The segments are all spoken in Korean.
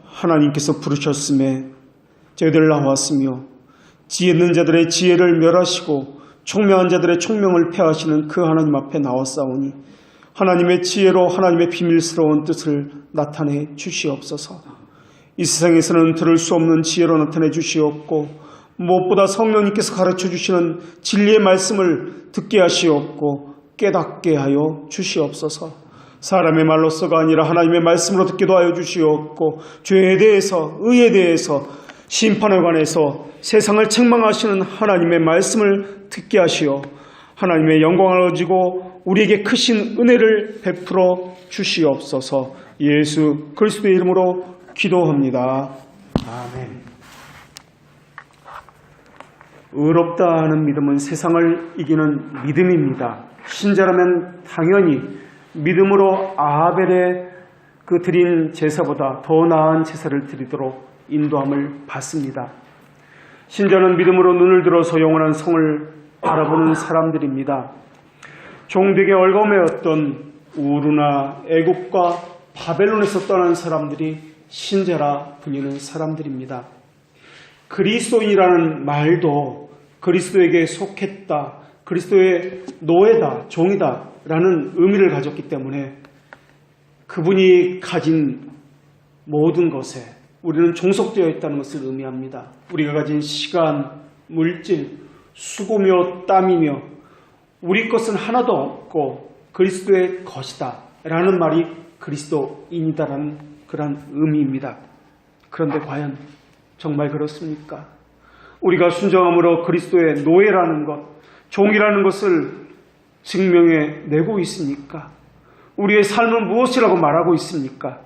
하나님께서 부르셨음에 저희들 나왔으며 지혜 있는 자들의 지혜를 멸하시고 총명한 자들의 총명을 폐하시는 그 하나님 앞에 나왔사오니 하나님의 지혜로 하나님의 비밀스러운 뜻을 나타내 주시옵소서. 이 세상에서는 들을 수 없는 지혜로 나타내 주시옵고 무엇보다 성령님께서 가르쳐 주시는 진리의 말씀을 듣게 하시옵고 깨닫게 하여 주시옵소서. 사람의 말로서가 아니라 하나님의 말씀으로 듣기도 하여 주시옵고 죄에 대해서 의에 대해서 심판에 관해서 세상을 책망하시는 하나님의 말씀을 듣게 하시어 하나님의 영광을 가지고 우리에게 크신 은혜를 베풀어 주시옵소서. 예수 그리스도의 이름으로 기도합니다. 아멘. 의롭다 하는 믿음은 세상을 이기는 믿음입니다. 신자라면 당연히 믿음으로 아벨의 그 드린 제사보다 더 나은 제사를 드리도록 인도함을 받습니다. 신자는 믿음으로 눈을 들어서 영원한 성을 바라보는 사람들입니다. 종되게 얼거매였던 우르나 애국과 바벨론에서 떠난 사람들이 신자라 불리는 사람들입니다. 그리스도인이라는 말도 그리스도에게 속했다, 그리스도의 노예다, 종이다 라는 의미를 가졌기 때문에 그분이 가진 모든 것에 우리는 종속되어 있다는 것을 의미합니다. 우리가 가진 시간, 물질, 수고며 땀이며 우리 것은 하나도 없고 그리스도의 것이다 라는 말이 그리스도인이다라는 그런 의미입니다. 그런데 과연 정말 그렇습니까? 우리가 순종함으로 그리스도의 노예라는 것, 종이라는 것을 증명해내고 있습니까? 우리의 삶은 무엇이라고 말하고 있습니까?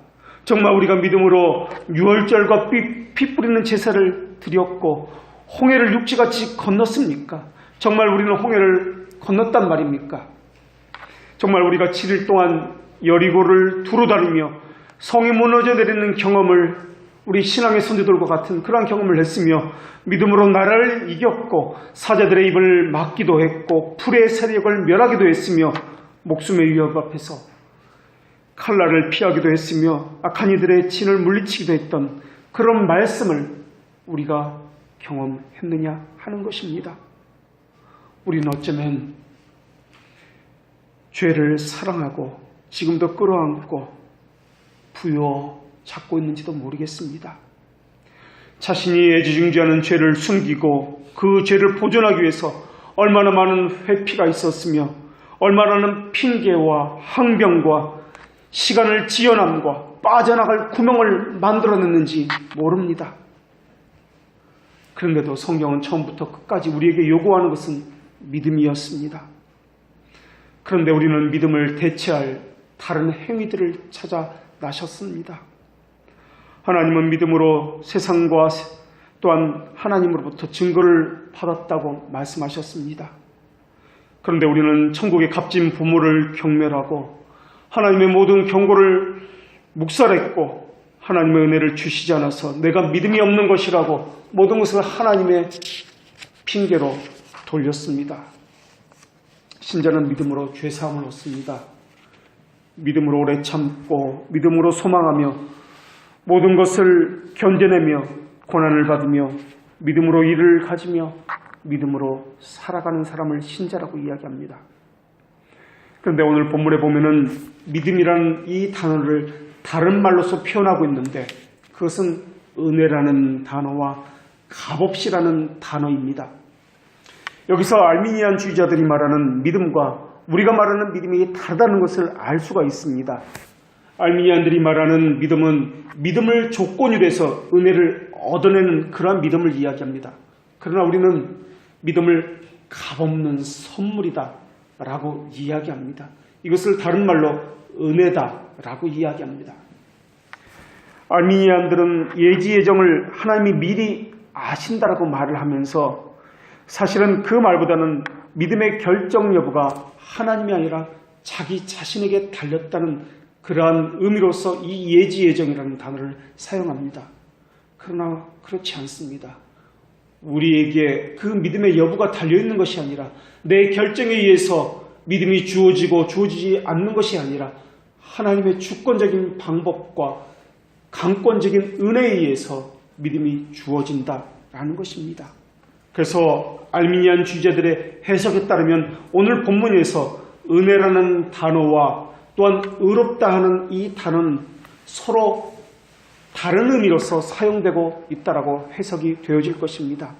정말 우리가 믿음으로 유월절과 피 뿌리는 제사를 드렸고 홍해를 육지같이 건넜습니까? 정말 우리는 홍해를 건넜단 말입니까? 정말 우리가 7일 동안 여리고를 두루 다니며 성이 무너져 내리는 경험을 우리 신앙의 선조들과 같은 그러한 경험을 했으며 믿음으로 나라를 이겼고 사자들의 입을 막기도 했고 풀의 세력을 멸하기도 했으며 목숨의 위협 앞에서 칼날을 피하기도 했으며 악한 이들의 진을 물리치기도 했던 그런 말씀을 우리가 경험했느냐 하는 것입니다. 우리는 어쩌면 죄를 사랑하고 지금도 끌어안고 부여잡고 있는지도 모르겠습니다. 자신이 애지중지하는 죄를 숨기고 그 죄를 보존하기 위해서 얼마나 많은 회피가 있었으며 얼마나 많은 핑계와 항변과 시간을 지연함과 빠져나갈 구멍을 만들어냈는지 모릅니다. 그런데도 성경은 처음부터 끝까지 우리에게 요구하는 것은 믿음이었습니다. 그런데 우리는 믿음을 대체할 다른 행위들을 찾아 나셨습니다. 하나님은 믿음으로 세상과 또한 하나님으로부터 증거를 받았다고 말씀하셨습니다. 그런데 우리는 천국의 값진 부모를 경멸하고 하나님의 모든 경고를 묵살했고 하나님의 은혜를 주시지 않아서 내가 믿음이 없는 것이라고 모든 것을 하나님의 핑계로 돌렸습니다. 신자는 믿음으로 죄사함을 얻습니다. 믿음으로 오래 참고 믿음으로 소망하며 모든 것을 견뎌내며 고난을 받으며 믿음으로 일을 가지며 믿음으로 살아가는 사람을 신자라고 이야기합니다. 그런데 오늘 본문에 보면은 믿음이라는 이 단어를 다른 말로서 표현하고 있는데 그것은 은혜라는 단어와 값없이라는 단어입니다. 여기서 알미니안주의자들이 말하는 믿음과 우리가 말하는 믿음이 다르다는 것을 알 수가 있습니다. 알미니안들이 말하는 믿음은 믿음을 조건이 돼서 은혜를 얻어내는 그러한 믿음을 이야기합니다. 그러나 우리는 믿음을 값없는 선물이다 라고 이야기합니다. 이것을 다른 말로 은혜다 라고 이야기합니다. 알미니안들은 예지 예정을 하나님이 미리 아신다라고 말을 하면서 사실은 그 말보다는 믿음의 결정 여부가 하나님이 아니라 자기 자신에게 달렸다는 그러한 의미로서 이 예지 예정이라는 단어를 사용합니다. 그러나 그렇지 않습니다. 우리에게 그 믿음의 여부가 달려있는 것이 아니라 내 결정에 의해서 믿음이 주어지고 주어지지 않는 것이 아니라 하나님의 주권적인 방법과 강권적인 은혜에 의해서 믿음이 주어진다라는 것입니다. 그래서 알미니안 주자들의 해석에 따르면 오늘 본문에서 은혜라는 단어와 또한 의롭다 하는 이 단어는 서로 다른 의미로서 사용되고 있다라고 해석이 되어질 것입니다.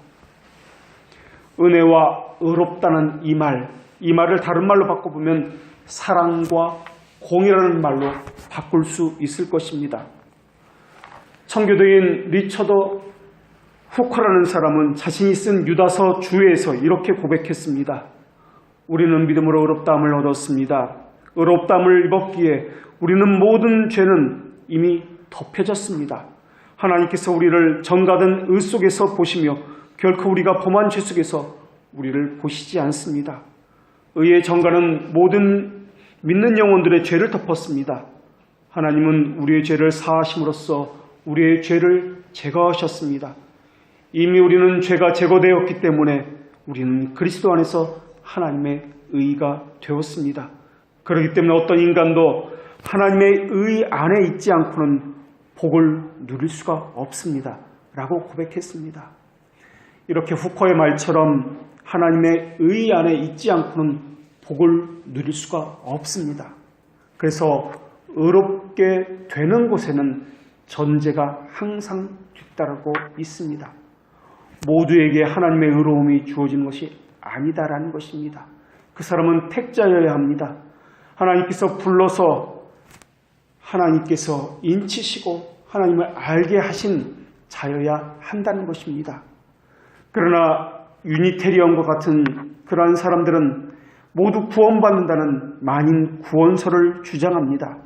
은혜와 의롭다는 이 말을 다른 말로 바꿔보면 사랑과 공이라는 말로 바꿀 수 있을 것입니다. 청교도인 리처드 후커라는 사람은 자신이 쓴 유다서 주에서 이렇게 고백했습니다. 우리는 믿음으로 의롭다함을 얻었습니다. 의롭다함을 입었기에 우리는 모든 죄는 이미 덮여졌습니다. 하나님께서 우리를 전가된 의 속에서 보시며 결코 우리가 범한 죄 속에서 우리를 보시지 않습니다. 의의 전가는 모든 믿는 영혼들의 죄를 덮었습니다. 하나님은 우리의 죄를 사하심으로써 우리의 죄를 제거하셨습니다. 이미 우리는 죄가 제거되었기 때문에 우리는 그리스도 안에서 하나님의 의가 되었습니다. 그렇기 때문에 어떤 인간도 하나님의 의 안에 있지 않고는 복을 누릴 수가 없습니다. 라고 고백했습니다. 이렇게 후커의 말처럼 하나님의 의 안에 있지 않고는 복을 누릴 수가 없습니다. 그래서 의롭게 되는 곳에는 전제가 항상 뒤따르고 있습니다. 모두에게 하나님의 의로움이 주어지는 것이 아니다라는 것입니다. 그 사람은 택자여야 합니다. 하나님께서 불러서 하나님께서 인치시고 하나님을 알게 하신 자여야 한다는 것입니다. 그러나 유니테리언과 같은 그러한 사람들은 모두 구원받는다는 만인 구원설을 주장합니다.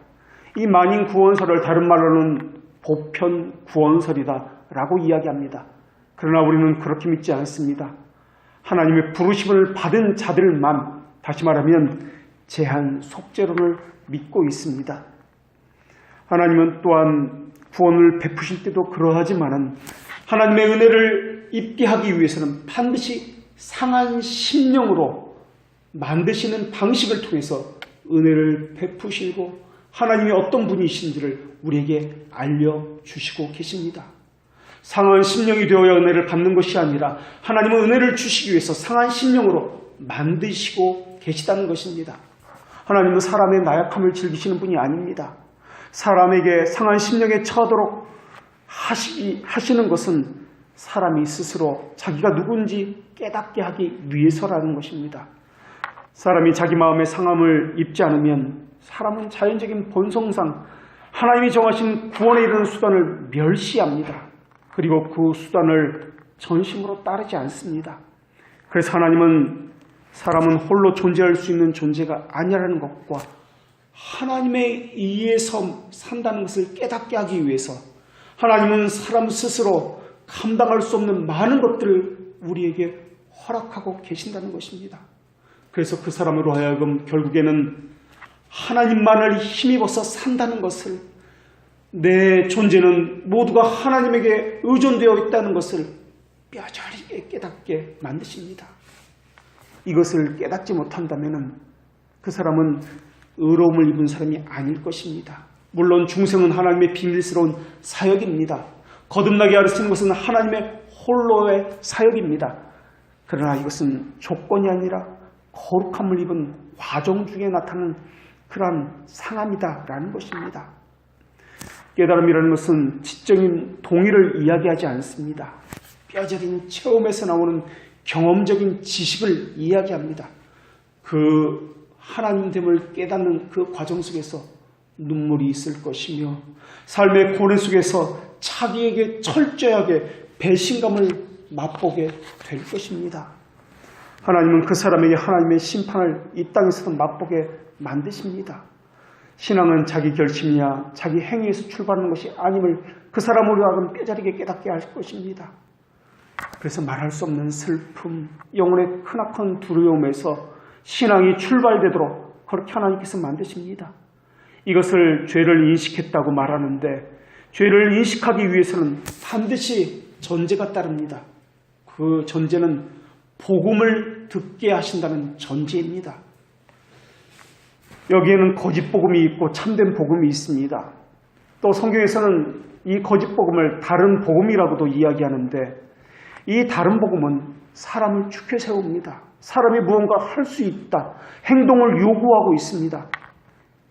이 만인 구원설을 다른 말로는 보편 구원설이다라고 이야기합니다. 그러나 우리는 그렇게 믿지 않습니다. 하나님의 부르심을 받은 자들만, 다시 말하면 제한 속죄론을 믿고 있습니다. 하나님은 또한 구원을 베푸실 때도 그러하지만은 하나님의 은혜를 입게 하기 위해서는 반드시 상한 심령으로 만드시는 방식을 통해서 은혜를 베푸시고 하나님이 어떤 분이신지를 우리에게 알려주시고 계십니다. 상한 심령이 되어야 은혜를 받는 것이 아니라 하나님은 은혜를 주시기 위해서 상한 심령으로 만드시고 계시다는 것입니다. 하나님은 사람의 나약함을 즐기시는 분이 아닙니다. 사람에게 상한 심령에 처하도록 하시는 것은 사람이 스스로 자기가 누군지 깨닫게 하기 위해서라는 것입니다. 사람이 자기 마음의 상함을 입지 않으면 사람은 자연적인 본성상 하나님이 정하신 구원에 이르는 수단을 멸시합니다. 그리고 그 수단을 전심으로 따르지 않습니다. 그래서 하나님은 사람은 홀로 존재할 수 있는 존재가 아니라는 것과 하나님에 의해서 산다는 것을 깨닫게 하기 위해서 하나님은 사람 스스로 감당할 수 없는 많은 것들을 우리에게 허락하고 계신다는 것입니다. 그래서 그 사람으로 하여금 결국에는 하나님만을 힘입어서 산다는 것을, 내 존재는 모두가 하나님에게 의존되어 있다는 것을 뼈저리게 깨닫게 만드십니다. 이것을 깨닫지 못한다면 그 사람은 의로움을 입은 사람이 아닐 것입니다. 물론 중생은 하나님의 비밀스러운 사역입니다. 거듭나게 하시는 것은 하나님의 홀로의 사역입니다. 그러나 이것은 조건이 아니라 거룩함을 입은 과정 중에 나타나는 그러한 상함이다라는 것입니다. 깨달음이라는 것은 지적인 동의를 이야기하지 않습니다. 뼈저린 체험에서 나오는 경험적인 지식을 이야기합니다. 그 하나님됨을 깨닫는 그 과정 속에서 눈물이 있을 것이며 삶의 고뇌 속에서 자기에게 철저하게 배신감을 맛보게 될 것입니다. 하나님은 그 사람에게 하나님의 심판을 이 땅에서도 맛보게 만드십니다. 신앙은 자기 결심이야 자기 행위에서 출발하는 것이 아님을 그 사람으로 하여금 뼈저리게 깨닫게 할 것입니다. 그래서 말할 수 없는 슬픔, 영혼의 크나큰 두려움에서 신앙이 출발되도록 그렇게 하나님께서 만드십니다. 이것을 죄를 인식했다고 말하는데 죄를 인식하기 위해서는 반드시 전제가 따릅니다. 그 전제는 복음을 듣게 하신다는 전제입니다. 여기에는 거짓 복음이 있고 참된 복음이 있습니다. 또 성경에서는 이 거짓 복음을 다른 복음이라고도 이야기하는데, 이 다른 복음은 사람을 죽여 세웁니다. 사람이 무언가 할 수 있다, 행동을 요구하고 있습니다.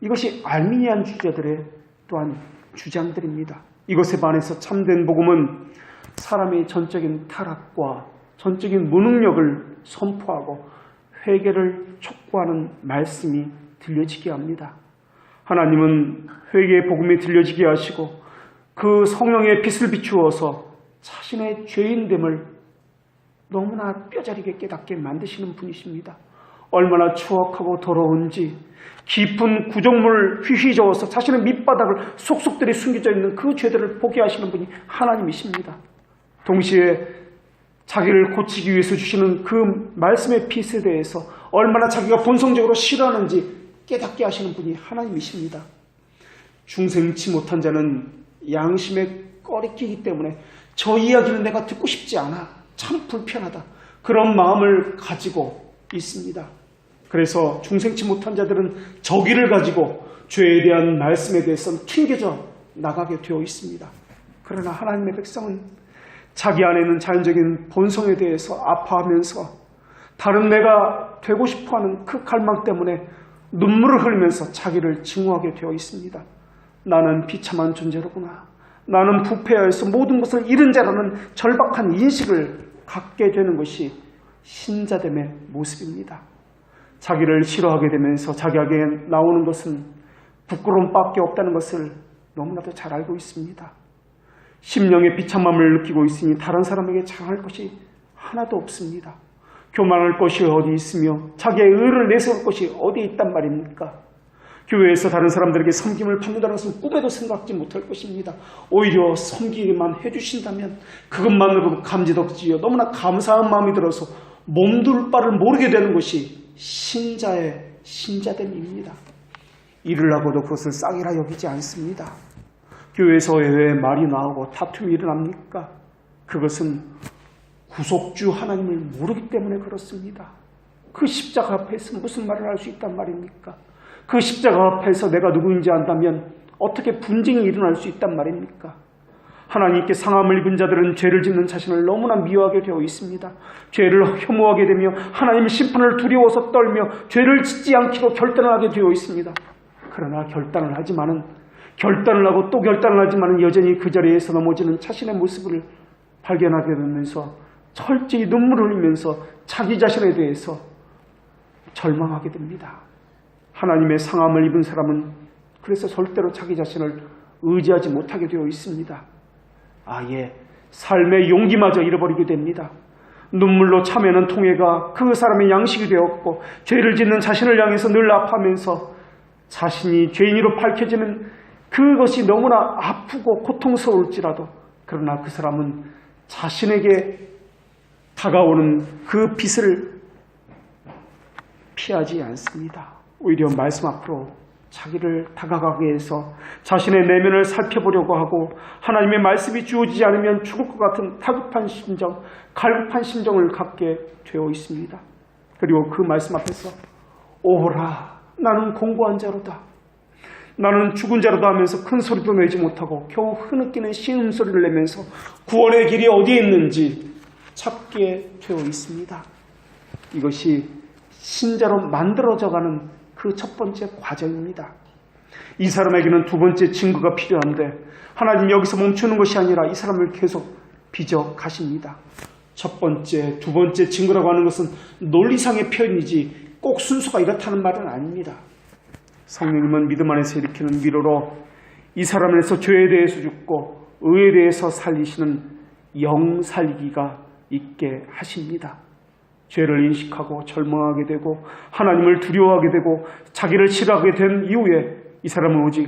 이것이 알미니안 주자들의 또한 주장들입니다. 이것에 반해서 참된 복음은 사람의 전적인 타락과 전적인 무능력을 선포하고 회개를 촉구하는 말씀이 들려지게 합니다. 하나님은 회개의 복음이 들려지게 하시고 그 성령의 빛을 비추어서 자신의 죄인됨을 너무나 뼈저리게 깨닫게 만드시는 분이십니다. 얼마나 추악하고 더러운지 깊은 구정물을 휘휘저어서 자신의 밑바닥을 속속들이 숨겨져 있는 그 죄들을 보게 하시는 분이 하나님이십니다. 동시에 자기를 고치기 위해서 주시는 그 말씀의 빛에 대해서 얼마나 자기가 본성적으로 싫어하는지 깨닫게 하시는 분이 하나님이십니다. 중생치 못한 자는 양심에 꺼리끼기 때문에 저 이야기는 내가 듣고 싶지 않아, 참 불편하다, 그런 마음을 가지고 있습니다. 그래서 중생치 못한 자들은 저기를 가지고 죄에 대한 말씀에 대해서는 튕겨져 나가게 되어 있습니다. 그러나 하나님의 백성은 자기 안에 있는 자연적인 본성에 대해서 아파하면서 다른 내가 되고 싶어하는 그 갈망 때문에 눈물을 흘리면서 자기를 증오하게 되어 있습니다. 나는 비참한 존재로구나, 나는 부패하여서 모든 것을 잃은 자라는 절박한 인식을 갖게 되는 것이 신자됨의 모습입니다. 자기를 싫어하게 되면서 자기에게 나오는 것은 부끄러움밖에 없다는 것을 너무나도 잘 알고 있습니다. 심령의 비참함을 느끼고 있으니 다른 사람에게 자랑할 것이 하나도 없습니다. 교만할 것이 어디 있으며 자기의 의를 내세울 것이 어디 있단 말입니까? 교회에서 다른 사람들에게 섬김을 받는다는 것은 꿈에도 생각지 못할 것입니다. 오히려 섬기기만 해주신다면 그것만으로도 감지덕지요, 너무나 감사한 마음이 들어서 몸둘 바를 모르게 되는 것이 신자의 신자됨입니다. 일을 하고도 그것을 쌍이라 여기지 않습니다. 교회에서 왜 말이 나오고 다툼이 일어납니까? 그것은 구속주 하나님을 모르기 때문에 그렇습니다. 그 십자가 앞에서 무슨 말을 할 수 있단 말입니까? 그 십자가 앞에서 내가 누구인지 안다면 어떻게 분쟁이 일어날 수 있단 말입니까? 하나님께 상함을 입은 자들은 죄를 짓는 자신을 너무나 미워하게 되어 있습니다. 죄를 혐오하게 되며 하나님의 심판을 두려워서 떨며 죄를 짓지 않기로 결단을 하게 되어 있습니다. 그러나 결단을 하고 또 결단을 하지만은 여전히 그 자리에서 넘어지는 자신의 모습을 발견하게 되면서 철저히 눈물을 흘리면서 자기 자신에 대해서 절망하게 됩니다. 하나님의 상함을 입은 사람은 그래서 절대로 자기 자신을 의지하지 못하게 되어 있습니다. 아예 삶의 용기마저 잃어버리게 됩니다. 눈물로 참여하는 통해가 그 사람의 양식이 되었고 죄를 짓는 자신을 향해서 늘 아파하면서 자신이 죄인으로 밝혀지는 그것이 너무나 아프고 고통스러울지라도 그러나 그 사람은 자신에게 다가오는 그 빛을 피하지 않습니다. 오히려 말씀 앞으로 자기를 다가가게 해서 자신의 내면을 살펴보려고 하고 하나님의 말씀이 주어지지 않으면 죽을 것 같은 다급한 심정, 갈급한 심정을 갖게 되어 있습니다. 그리고 그 말씀 앞에서 오호라, 나는 공고한 자로다, 나는 죽은 자로다 하면서 큰 소리도 내지 못하고 겨우 흐느끼는 신음소리를 내면서 구원의 길이 어디에 있는지 찾게 되어 있습니다. 이것이 신자로 만들어져가는 그 첫 번째 과정입니다. 이 사람에게는 두 번째 증거가 필요한데 하나님 여기서 멈추는 것이 아니라 이 사람을 계속 빚어 가십니다. 첫 번째, 두 번째 증거라고 하는 것은 논리상의 표현이지 꼭 순서가 이렇다는 말은 아닙니다. 성령님은 믿음 안에서 일으키는 위로로 이 사람 안에서 죄에 대해서 죽고 의에 대해서 살리시는 영 살리기가 있게 하십니다. 죄를 인식하고 절망하게 되고 하나님을 두려워하게 되고 자기를 싫어하게 된 이후에 이 사람은 오직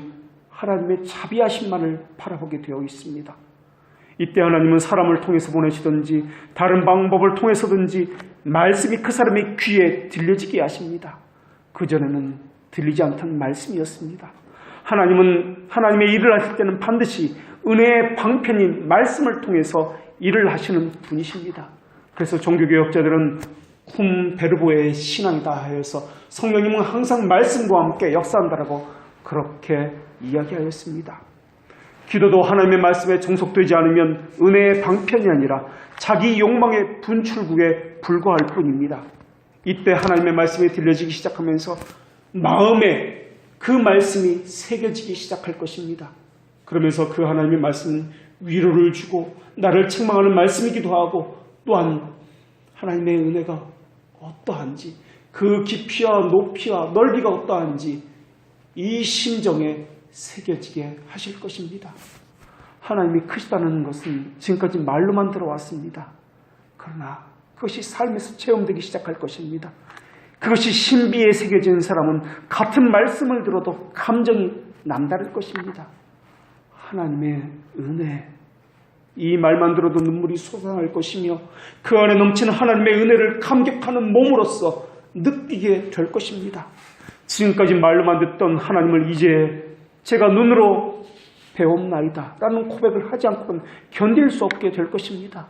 하나님의 자비하심만을 바라보게 되어 있습니다. 이때 하나님은 사람을 통해서 보내시든지 다른 방법을 통해서든지 말씀이 그 사람의 귀에 들려지게 하십니다. 그전에는 들리지 않던 말씀이었습니다. 하나님은 하나님의 일을 하실 때는 반드시 은혜의 방편인 말씀을 통해서 일을 하시는 분이십니다. 그래서 종교개혁자들은 쿰베르보의 신앙이다 하여서 성령님은 항상 말씀과 함께 역사한다라고 그렇게 이야기하였습니다. 기도도 하나님의 말씀에 종속되지 않으면 은혜의 방편이 아니라 자기 욕망의 분출구에 불과할 뿐입니다. 이때 하나님의 말씀이 들려지기 시작하면서 마음에 그 말씀이 새겨지기 시작할 것입니다. 그러면서 그 하나님의 말씀은 위로를 주고 나를 책망하는 말씀이기도 하고 또한 하나님의 은혜가 어떠한지 그 깊이와 높이와 넓이가 어떠한지 이 심정에 새겨지게 하실 것입니다. 하나님이 크시다는 것은 지금까지 말로만 들어왔습니다. 그러나 그것이 삶에서 체험되기 시작할 것입니다. 그것이 신비에 새겨진 사람은 같은 말씀을 들어도 감정이 남다를 것입니다. 하나님의 은혜, 이 말만 들어도 눈물이 솟아날 것이며 그 안에 넘치는 하나님의 은혜를 감격하는 몸으로서 느끼게 될 것입니다. 지금까지 말로만 듣던 하나님을 이제 제가 눈으로 배움나이다 라는 고백을 하지 않고는 견딜 수 없게 될 것입니다.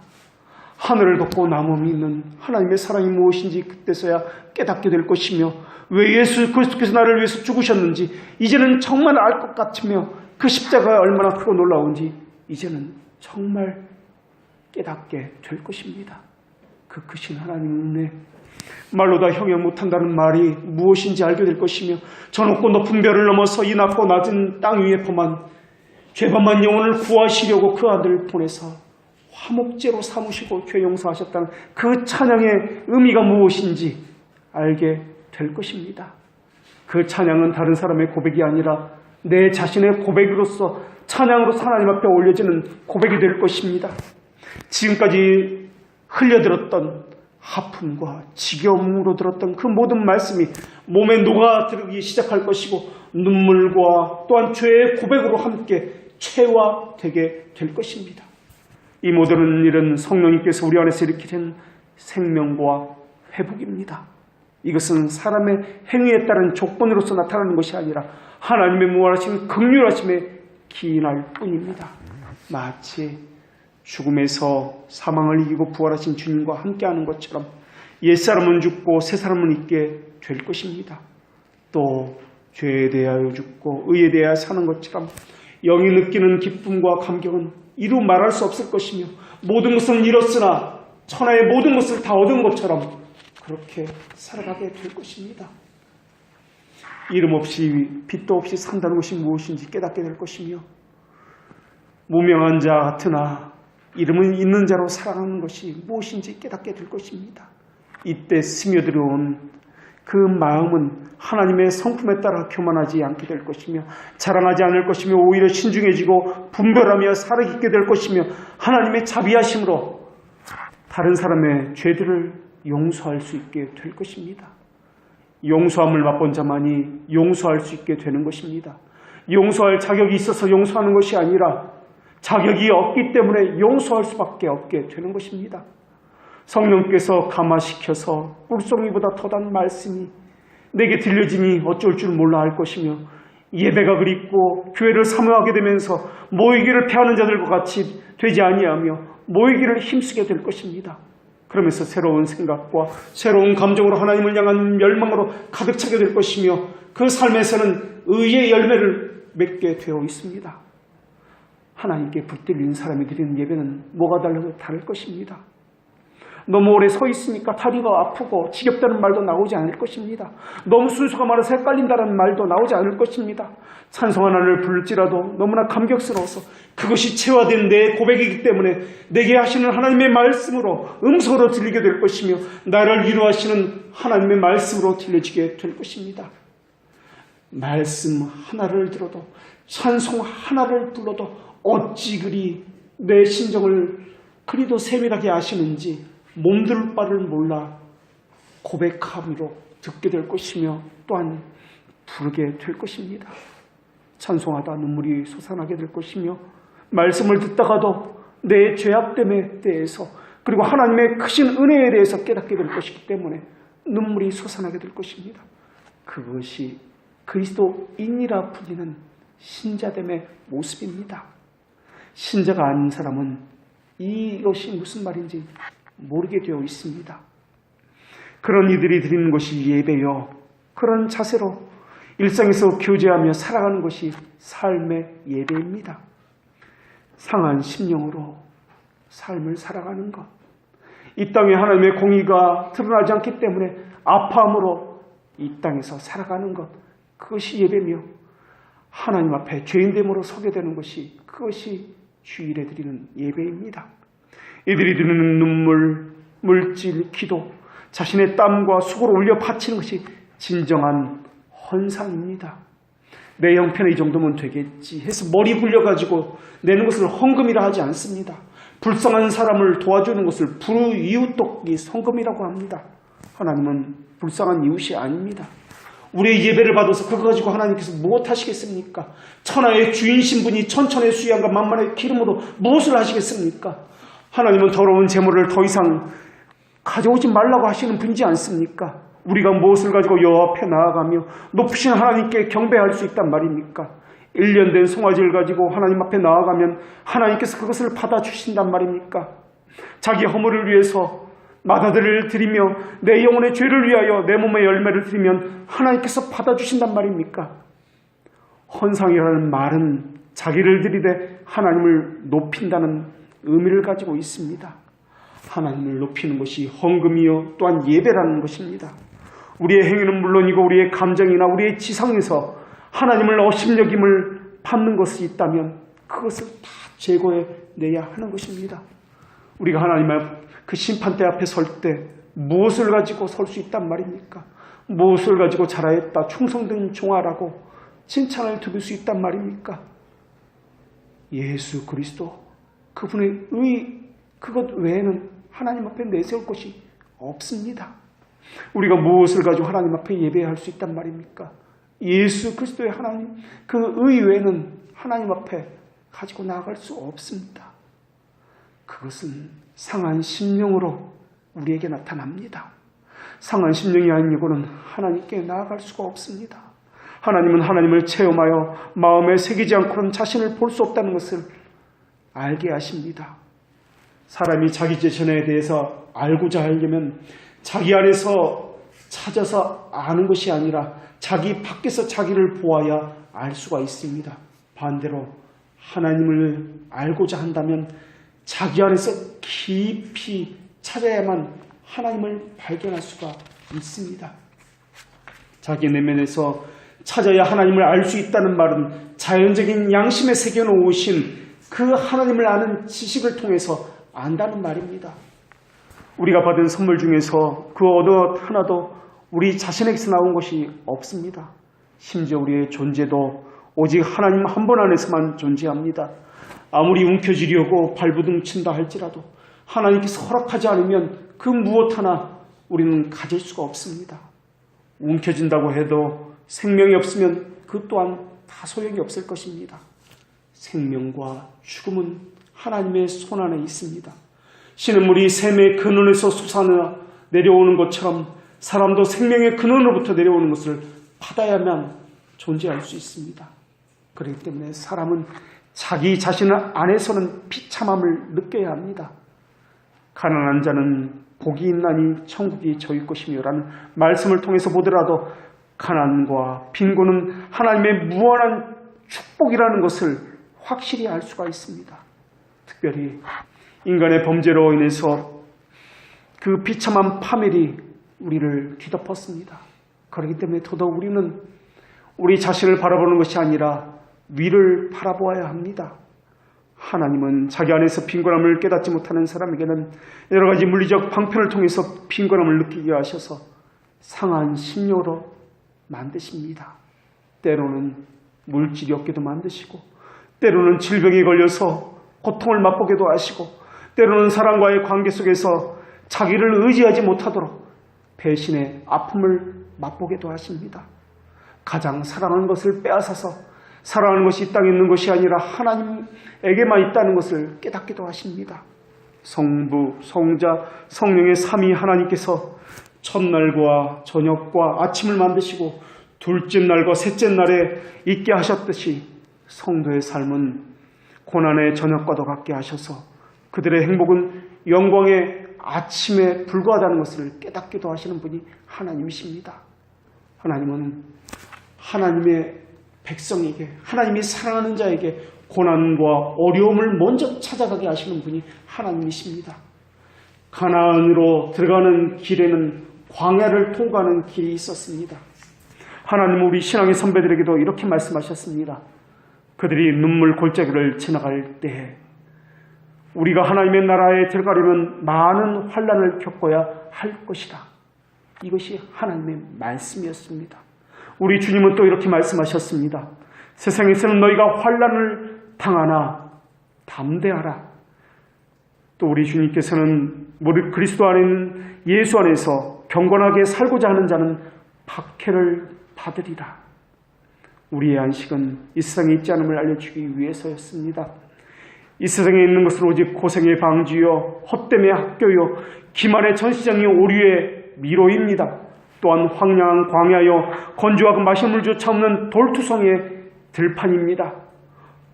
하늘을 덮고 나무에 있는 하나님의 사랑이 무엇인지 그때서야 깨닫게 될 것이며 왜 예수 그리스도께서 나를 위해서 죽으셨는지 이제는 정말 알 것 같으며 그 십자가가 얼마나 크고 놀라운지 이제는 정말 깨닫게 될 것입니다. 그 크신 하나님의 은혜, 말로 다 형용 못한다는 말이 무엇인지 알게 될 것이며 저 높고 높은 별을 넘어서 이 낮고 낮은 땅 위에 범한 죄범한 영혼을 구하시려고 그 아들을 보내서 화목제로 삼으시고 죄 용서하셨다는 그 찬양의 의미가 무엇인지 알게 될 것입니다. 그 찬양은 다른 사람의 고백이 아니라 내 자신의 고백으로서 찬양으로 하나님 앞에 올려지는 고백이 될 것입니다. 지금까지 흘려들었던 아픔과 지겨움으로 들었던 그 모든 말씀이 몸에 녹아들기 시작할 것이고 눈물과 또한 죄의 고백으로 함께 체화되게 될 것입니다. 이 모든 일은 성령님께서 우리 안에서 일으키신 생명과 회복입니다. 이것은 사람의 행위에 따른 조건으로서 나타나는 것이 아니라 하나님의 무한하신 긍휼하심에 기인할 뿐입니다. 마치 죽음에서 사망을 이기고 부활하신 주님과 함께하는 것처럼 옛사람은 죽고 새사람은 있게 될 것입니다. 또 죄에 대하여 죽고 의에 대하여 사는 것처럼 영이 느끼는 기쁨과 감격은 이루 말할 수 없을 것이며 모든 것은 잃었으나 천하의 모든 것을 다 얻은 것처럼 그렇게 살아가게 될 것입니다. 이름 없이 빛도 없이 산다는 것이 무엇인지 깨닫게 될 것이며 무명한 자 같으나 이름은 있는 자로 살아가는 것이 무엇인지 깨닫게 될 것입니다. 이때 스며들어온 그 마음은 하나님의 성품에 따라 교만하지 않게 될 것이며 자랑하지 않을 것이며 오히려 신중해지고 분별하며 살아있게 될 것이며 하나님의 자비하심으로 다른 사람의 죄들을 용서할 수 있게 될 것입니다. 용서함을 맛본 자만이 용서할 수 있게 되는 것입니다. 용서할 자격이 있어서 용서하는 것이 아니라 자격이 없기 때문에 용서할 수밖에 없게 되는 것입니다. 성령께서 감화시켜서 꿀송이보다 더단 말씀이 내게 들려지니 어쩔 줄 몰라 할 것이며 예배가 그립고 교회를 사모하게 되면서 모이기를 패하는 자들과 같이 되지 아니하며 모이기를 힘쓰게 될 것입니다. 그러면서 새로운 생각과 새로운 감정으로 하나님을 향한 열망으로 가득 차게 될 것이며 그 삶에서는 의의 열매를 맺게 되어 있습니다. 하나님께 붙들린 사람이 드리는 예배는 뭐가 다를 것입니다. 너무 오래 서 있으니까 다리가 아프고 지겹다는 말도 나오지 않을 것입니다. 너무 순서가 많아서 헷갈린다는 말도 나오지 않을 것입니다. 찬송 하나를 부를지라도 너무나 감격스러워서 그것이 체화된 내 고백이기 때문에 내게 하시는 하나님의 말씀으로 음성으로 들리게 될 것이며 나를 위로하시는 하나님의 말씀으로 들려지게 될 것입니다. 말씀 하나를 들어도 찬송 하나를 불러도 어찌 그리 내 심정을 그리도 세밀하게 아시는지 몸둘 바를 몰라 고백함으로 듣게 될 것이며 또한 부르게 될 것입니다. 찬송하다 눈물이 솟아나게 될 것이며 말씀을 듣다가도 내 죄악됨에 대해서 그리고 하나님의 크신 은혜에 대해서 깨닫게 될 것이기 때문에 눈물이 솟아나게 될 것입니다. 그것이 그리스도인이라 불리는 신자됨의 모습입니다. 신자가 아닌 사람은 이것이 무슨 말인지 모르게 되어 있습니다. 그런 이들이 드리는 것이 예배요. 그런 자세로 일상에서 교제하며 살아가는 것이 삶의 예배입니다. 상한 심령으로 삶을 살아가는 것. 이 땅에 하나님의 공의가 드러나지 않기 때문에 아파함으로 이 땅에서 살아가는 것. 그것이 예배며 하나님 앞에 죄인됨으로 서게 되는 것이 그것이 주일에 드리는 예배입니다. 이들이 드리는 눈물, 물질, 기도, 자신의 땀과 수고를 올려 바치는 것이 진정한 헌상입니다. 내 형편에 이 정도면 되겠지 해서 머리 굴려가지고 내는 것을 헌금이라 하지 않습니다. 불쌍한 사람을 도와주는 것을 불이웃돕기 헌금이라고 합니다. 하나님은 불쌍한 이웃이 아닙니다. 우리의 예배를 받아서 그거 가지고 하나님께서 무엇 하시겠습니까? 천하의 주인 신분이 천천의 수양과 만만의 기름으로 무엇을 하시겠습니까? 하나님은 더러운 재물을 더 이상 가져오지 말라고 하시는 분이지 않습니까? 우리가 무엇을 가지고 여호와 앞에 나아가며 높으신 하나님께 경배할 수 있단 말입니까? 1년 된 송아지를 가지고 하나님 앞에 나아가면 하나님께서 그것을 받아주신단 말입니까? 자기 허물을 위해서 마다들을 드리며 내 영혼의 죄를 위하여 내 몸의 열매를 드리면 하나님께서 받아주신단 말입니까? 헌상이라는 말은 자기를 드리되 하나님을 높인다는 의미를 가지고 있습니다. 하나님을 높이는 것이 헌금이요 또한 예배라는 것입니다. 우리의 행위는 물론이고 우리의 감정이나 우리의 지성에서 하나님을 업신여김을 받는 것이 있다면 그것을 다 제거해내야 하는 것입니다. 우리가 하나님의 그 심판대 앞에 설 때 무엇을 가지고 설 수 있단 말입니까? 무엇을 가지고 잘하였다 충성된 종아라고 칭찬을 들을 수 있단 말입니까? 예수 그리스도 그분의 그것 외에는 하나님 앞에 내세울 것이 없습니다. 우리가 무엇을 가지고 하나님 앞에 예배할 수 있단 말입니까? 예수 그리스도의 하나님 그 외에는 하나님 앞에 가지고 나아갈 수 없습니다. 그것은 상한 심령으로 우리에게 나타납니다. 상한 심령이 아니고는 하나님께 나아갈 수가 없습니다. 하나님은 하나님을 체험하여 마음에 새기지 않고는 자신을 볼 수 없다는 것을 알게 하십니다. 사람이 자기 자신에 대해서 알고자 하려면 자기 안에서 찾아서 아는 것이 아니라 자기 밖에서 자기를 보아야 알 수가 있습니다. 반대로 하나님을 알고자 한다면 자기 안에서 깊이 찾아야만 하나님을 발견할 수가 있습니다. 자기 내면에서 찾아야 하나님을 알 수 있다는 말은 자연적인 양심에 새겨놓으신 그 하나님을 아는 지식을 통해서 안다는 말입니다. 우리가 받은 선물 중에서 그 어느 하나도 우리 자신에게서 나온 것이 없습니다. 심지어 우리의 존재도 오직 하나님 한 분 안에서만 존재합니다. 아무리 움켜쥐려고 발부둥친다 할지라도 하나님께서 허락하지 않으면 그 무엇 하나 우리는 가질 수가 없습니다. 움켜진다고 해도 생명이 없으면 그 또한 다 소용이 없을 것입니다. 생명과 죽음은 하나님의 손 안에 있습니다. 신은물이 샘의 근원에서 솟아나 내려오는 것처럼 사람도 생명의 근원으로부터 내려오는 것을 받아야만 존재할 수 있습니다. 그렇기 때문에 사람은 자기 자신 안에서는 비참함을 느껴야 합니다. 가난한 자는 복이 있나니 천국이 저희 것이며 라는 말씀을 통해서 보더라도 가난과 빈곤은 하나님의 무한한 축복이라는 것을 확실히 알 수가 있습니다. 특별히 인간의 범죄로 인해서 그 비참한 파멸이 우리를 뒤덮었습니다. 그렇기 때문에 더더욱 우리는 우리 자신을 바라보는 것이 아니라 위를 바라보아야 합니다. 하나님은 자기 안에서 빈곤함을 깨닫지 못하는 사람에게는 여러 가지 물리적 방편을 통해서 빈곤함을 느끼게 하셔서 상한 심령으로 만드십니다. 때로는 물질이 없게도 만드시고 때로는 질병에 걸려서 고통을 맛보게도 하시고 때로는 사람과의 관계 속에서 자기를 의지하지 못하도록 배신의 아픔을 맛보게도 하십니다. 가장 사랑하는 것을 빼앗아서 사랑하는 것이 이 땅에 있는 것이 아니라 하나님에게만 있다는 것을 깨닫기도 하십니다. 성부, 성자, 성령의 삼위 하나님께서 첫날과 저녁과 아침을 만드시고 둘째 날과 셋째 날에 있게 하셨듯이 성도의 삶은 고난의 저녁과도 같게 하셔서 그들의 행복은 영광의 아침에 불과하다는 것을 깨닫기도 하시는 분이 하나님이십니다. 하나님은 하나님의 백성에게, 하나님이 사랑하는 자에게 고난과 어려움을 먼저 찾아가게 하시는 분이 하나님이십니다. 가나안으로 들어가는 길에는 광야를 통과하는 길이 있었습니다. 하나님은 우리 신앙의 선배들에게도 이렇게 말씀하셨습니다. 그들이 눈물 골짜기를 지나갈 때 우리가 하나님의 나라에 들어가려면 많은 환난을 겪어야 할 것이다. 이것이 하나님의 말씀이었습니다. 우리 주님은 또 이렇게 말씀하셨습니다. 세상에서는 너희가 환난을 당하나 담대하라. 또 우리 주님께서는 우리 그리스도 안에는 예수 안에서 경건하게 살고자 하는 자는 박해를 받으리라. 우리의 안식은 이 세상에 있지 않음을 알려주기 위해서였습니다. 이 세상에 있는 것은 오직 고생의 방주요, 헛됨의 학교요, 기만의 전시장이 오류의 미로입니다. 또한 황량한 광야요, 건조하고 마실물조차 없는 돌투성의 들판입니다.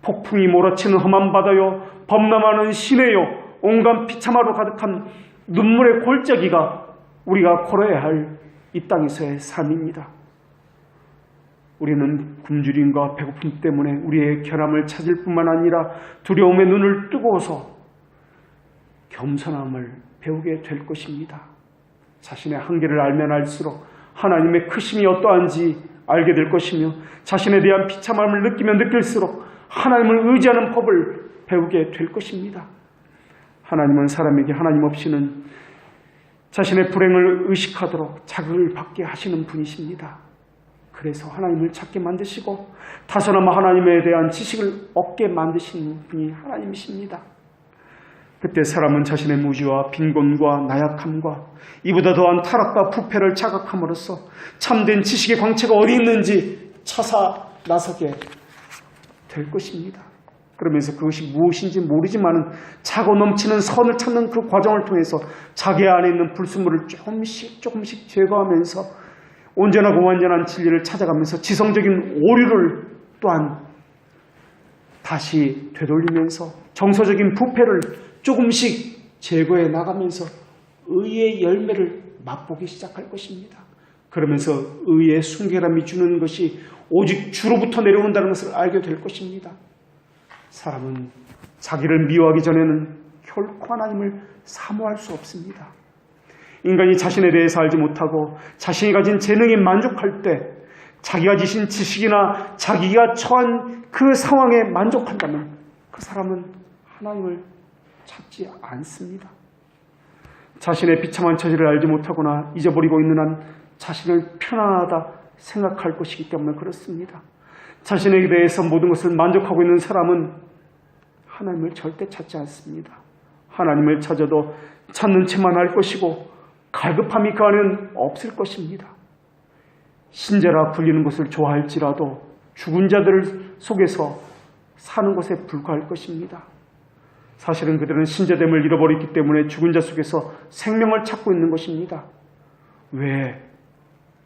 폭풍이 몰아치는 험한 바다요, 범람하는 시내요, 온갖 비참하로 가득한 눈물의 골짜기가 우리가 걸어야 할 이 땅에서의 삶입니다. 우리는 굶주림과 배고픔 때문에 우리의 결함을 찾을 뿐만 아니라 두려움의 눈을 뜨고서 겸손함을 배우게 될 것입니다. 자신의 한계를 알면 알수록 하나님의 크심이 어떠한지 알게 될 것이며 자신에 대한 비참함을 느끼면 느낄수록 하나님을 의지하는 법을 배우게 될 것입니다. 하나님은 사람에게 하나님 없이는 자신의 불행을 의식하도록 자극을 받게 하시는 분이십니다. 그래서 하나님을 찾게 만드시고 다소나마 하나님에 대한 지식을 얻게 만드시는 분이 하나님이십니다. 그때 사람은 자신의 무지와 빈곤과 나약함과 이보다 더한 타락과 부패를 자각함으로써 참된 지식의 광채가 어디 있는지 찾아 나서게 될 것입니다. 그러면서 그것이 무엇인지 모르지만은 차고 넘치는 선을 찾는 그 과정을 통해서 자기 안에 있는 불순물을 조금씩 제거하면서 온전하고 완전한 진리를 찾아가면서 지성적인 오류를 또한 다시 되돌리면서 정서적인 부패를 조금씩 제거해 나가면서 의의 열매를 맛보기 시작할 것입니다. 그러면서 의의 순결함이 주는 것이 오직 주로부터 내려온다는 것을 알게 될 것입니다. 사람은 자기를 미워하기 전에는 결코 하나님을 사모할 수 없습니다. 인간이 자신에 대해서 알지 못하고 자신이 가진 재능에 만족할 때 자기가 지신 지식이나 자기가 처한 그 상황에 만족한다면 그 사람은 하나님을 찾지 않습니다. 자신의 비참한 처지를 알지 못하거나 잊어버리고 있는 한 자신을 편안하다 생각할 것이기 때문에 그렇습니다. 자신에게 대해서 모든 것을 만족하고 있는 사람은 하나님을 절대 찾지 않습니다. 하나님을 찾아도 찾는 채만 할 것이고 갈급함이 그 안에는 없을 것입니다. 신자라 불리는 것을 좋아할지라도 죽은 자들 속에서 사는 것에 불과할 것입니다. 사실은 그들은 신자됨을 잃어버렸기 때문에 죽은 자 속에서 생명을 찾고 있는 것입니다. 왜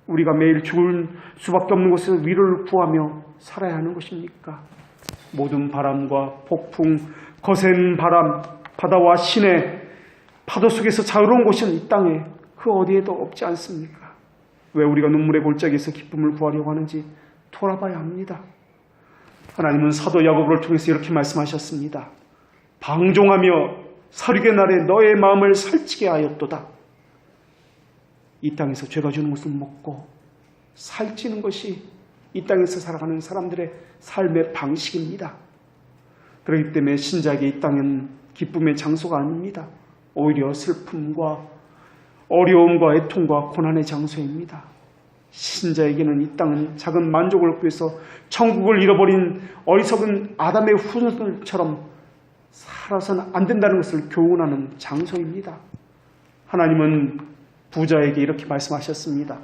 우리가 매일 죽을 수밖에 없는 곳에서 위로를 구하며 살아야 하는 것입니까? 모든 바람과 폭풍, 거센 바람, 바다와 시내, 파도 속에서 자유로운 곳은 이 땅에 그 어디에도 없지 않습니까? 왜 우리가 눈물의 골짜기에서 기쁨을 구하려고 하는지 돌아봐야 합니다. 하나님은 사도 야고보를 통해서 이렇게 말씀하셨습니다. 방종하며 살육의 날에 너의 마음을 살찌게 하였도다. 이 땅에서 죄가 주는 것을 먹고 살찌는 것이 이 땅에서 살아가는 사람들의 삶의 방식입니다. 그렇기 때문에 신자에게 이 땅은 기쁨의 장소가 아닙니다. 오히려 슬픔과 어려움과 애통과 고난의 장소입니다. 신자에게는 이 땅은 작은 만족을 얻기 위해서 천국을 잃어버린 어리석은 아담의 후손들처럼 살아서는 안 된다는 것을 교훈하는 장소입니다. 하나님은 부자에게 이렇게 말씀하셨습니다.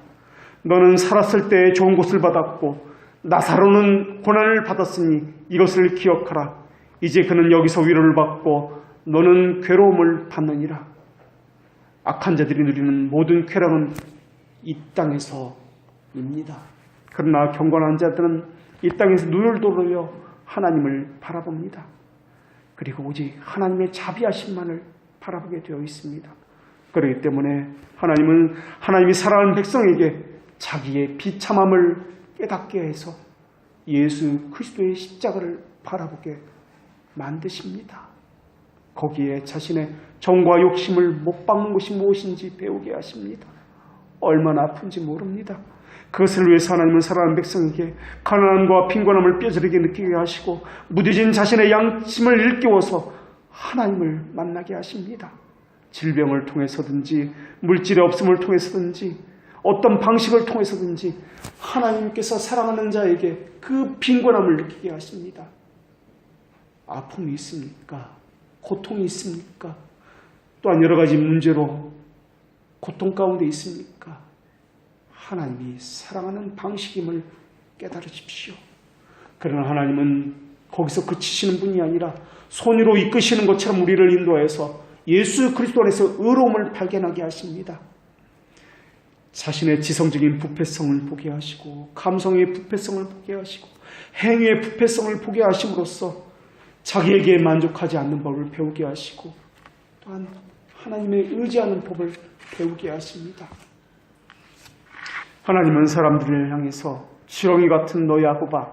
너는 살았을 때 좋은 것을 받았고 나사로는 고난을 받았으니 이것을 기억하라. 이제 그는 여기서 위로를 받고 너는 괴로움을 받느니라. 악한 자들이 누리는 모든 쾌락은 이 땅에서입니다. 그러나 경건한 자들은 이 땅에서 눈을 돌려 하나님을 바라봅니다. 그리고 오직 하나님의 자비하심만을 바라보게 되어 있습니다. 그렇기 때문에 하나님은 하나님이 사랑하는 백성에게 자기의 비참함을 깨닫게 해서 예수 그리스도의 십자가를 바라보게 만드십니다. 거기에 자신의 정과 욕심을 못 박는 것이 무엇인지 배우게 하십니다. 얼마나 아픈지 모릅니다. 그것을 위해서 하나님은 사랑하는 백성에게 가난함과 빈곤함을 뼈저리게 느끼게 하시고 무뎌진 자신의 양심을 일깨워서 하나님을 만나게 하십니다. 질병을 통해서든지 물질의 없음을 통해서든지 어떤 방식을 통해서든지 하나님께서 사랑하는 자에게 그 빈곤함을 느끼게 하십니다. 아픔이 있습니까? 고통이 있습니까? 또한 여러 가지 문제로 고통 가운데 있습니까? 하나님이 사랑하는 방식임을 깨달으십시오. 그러나 하나님은 거기서 그치시는 분이 아니라 손으로 이끄시는 것처럼 우리를 인도해서 예수 그리스도 안에서 의로움을 발견하게 하십니다. 자신의 지성적인 부패성을 보게 하시고 감성의 부패성을 보게 하시고 행위의 부패성을 보게 하심으로써 자기에게 만족하지 않는 법을 배우게 하시고 또한 하나님의 의지하는 법을 배우게 하십니다. 하나님은 사람들을 향해서 지렁이 같은 너 야곱아,